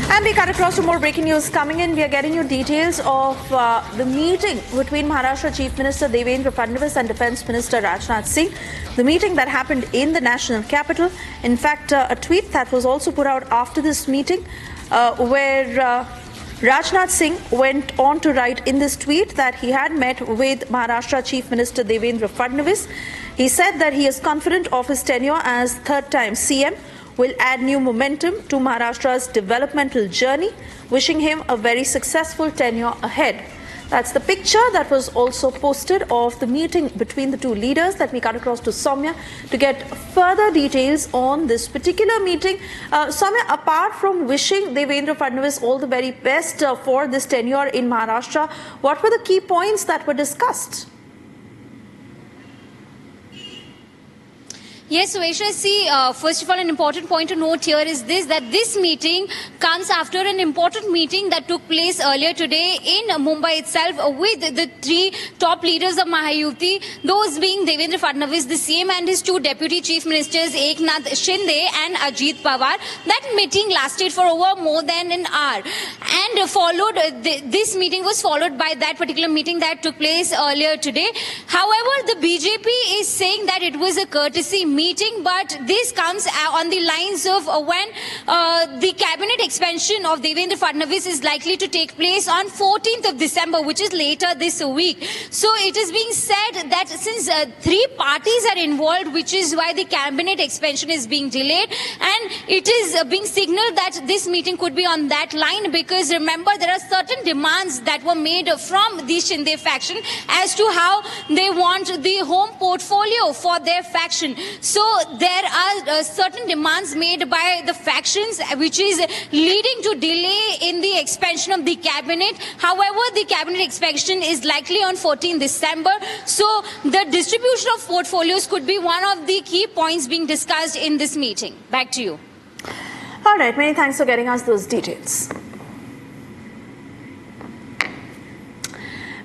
And we cut across to more breaking news coming in. We are getting you details of the meeting between Maharashtra Chief Minister Devendra Fadnavis and Defence Minister Rajnath Singh. The meeting that happened in the national capital. In fact, a tweet that was also put out after this meeting where Rajnath Singh went on to write in this tweet that he had met with Maharashtra Chief Minister Devendra Fadnavis. He said that he is confident of his tenure as third-time CM will add new momentum to Maharashtra's developmental journey, wishing him a very successful tenure ahead. That's the picture that was also posted of the meeting between the two leaders that we cut across to Soumya to get further details on this particular meeting. Soumya, apart from wishing Devendra Fadnavis all the very best for this tenure in Maharashtra, what were the key points that were discussed? Yes, Sueshna, see, first of all, an important point to note here is this, that this meeting comes after an important meeting that took place earlier today in Mumbai itself with the three top leaders of Mahayuti, those being Devendra Fadnavis, the CM, and his two deputy chief ministers, Eknath Shinde and Ajit Pawar. That meeting lasted for over more than an hour. And this meeting was followed by that particular meeting that took place earlier today. However, the BJP is saying that it was a courtesy meeting, but this comes on the lines of when the cabinet expansion of Devendra Fadnavis is likely to take place on 14th of December, which is later this week. So it is being said that since three parties are involved, which is why the cabinet expansion is being delayed, and it is being signaled that this meeting could be on that line, because remember, there are certain demands that were made from the Shinde faction as to how they want the home portfolio for their faction. So there are certain demands made by the factions, which is leading to delay in the expansion of the cabinet. However, the cabinet expansion is likely on 14th December. So the distribution of portfolios could be one of the key points being discussed in this meeting. Back to you. All right, many thanks for getting us those details.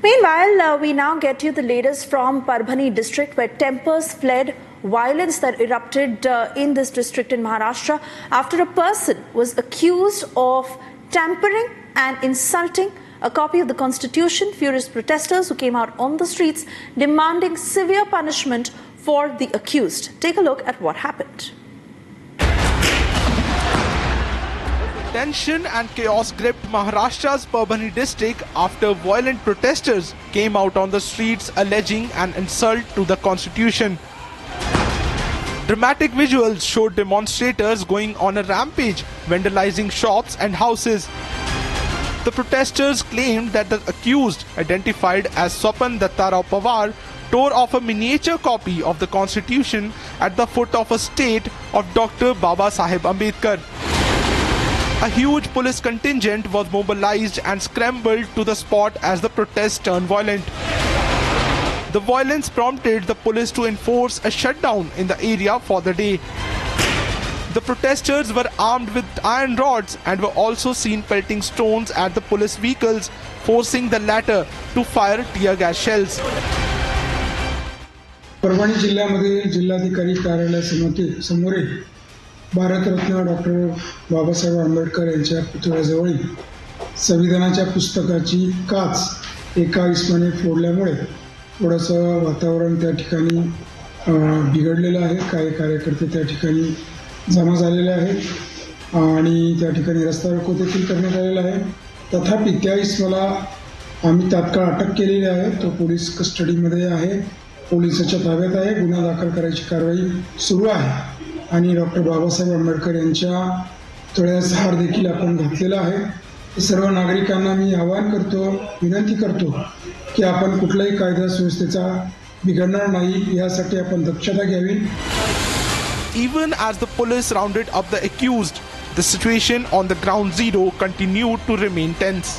Meanwhile, we now get you the latest from Parbhani district, where tempers fled violence that erupted in this district in Maharashtra after a person was accused of tampering and insulting a copy of the Constitution. Furious protesters who came out on the streets demanding severe punishment for the accused. Take a look at what happened. Tension and chaos gripped Maharashtra's Parbhani district after violent protesters came out on the streets alleging an insult to the Constitution. Dramatic visuals showed demonstrators going on a rampage, vandalizing shops and houses. The protesters claimed that the accused, identified as Swapan Dattarao Pawar, tore off a miniature copy of the Constitution at the foot of a state of Dr. Baba Saheb Ambedkar. A huge police contingent was mobilized and scrambled to the spot as the protests turned violent. The violence prompted the police to enforce a shutdown in the area for the day. The protesters were armed with iron rods and were also seen pelting stones at the police vehicles, forcing the latter to fire tear gas shells. Parbhani जिल्ह्यामध्ये जिल्हाधिकारी कार्यालयासमोरील Bharat Ratna doctor Babasaheb Ambedkar यांच्या पुतळ्याजवळील संविधानाच्या पुस्तकाची काच एका इसमाने फोडल्यामुळे थोडंसं वातावरण त्या ठिकाणी बिघडलेलं आहे. काही कार्यकर्ते त्या ठिकाणी जमा झालेले आहेत आणि त्या ठिकाणी रस्ता रोको देखील करण्यात आलेला आहे. तथापि त्या इसमाला आम्ही तात्काळ अटक केलेली आहे. तो पोलीस कस्टडीमध्ये आहे, पोलिसाच्या ताब्यात आहे. गुन्हा दाखल करायची कारवाई सुरू आहे आणि डॉक्टर बाबासाहेब आंबेडकर यांच्या पुतळ्यास हार देखील आपण घातलेला आहे. सर्व नागरिकांना मी आवाहन करतो, विनंती करतो की आपण कुठल्याही कायदा सुव्यवस्थेचा बिघडणार नाही यासाठी आपण दक्षता घ्यावी. Even as the police rounded up the accused, the situation on the ground zero continued to remain tense.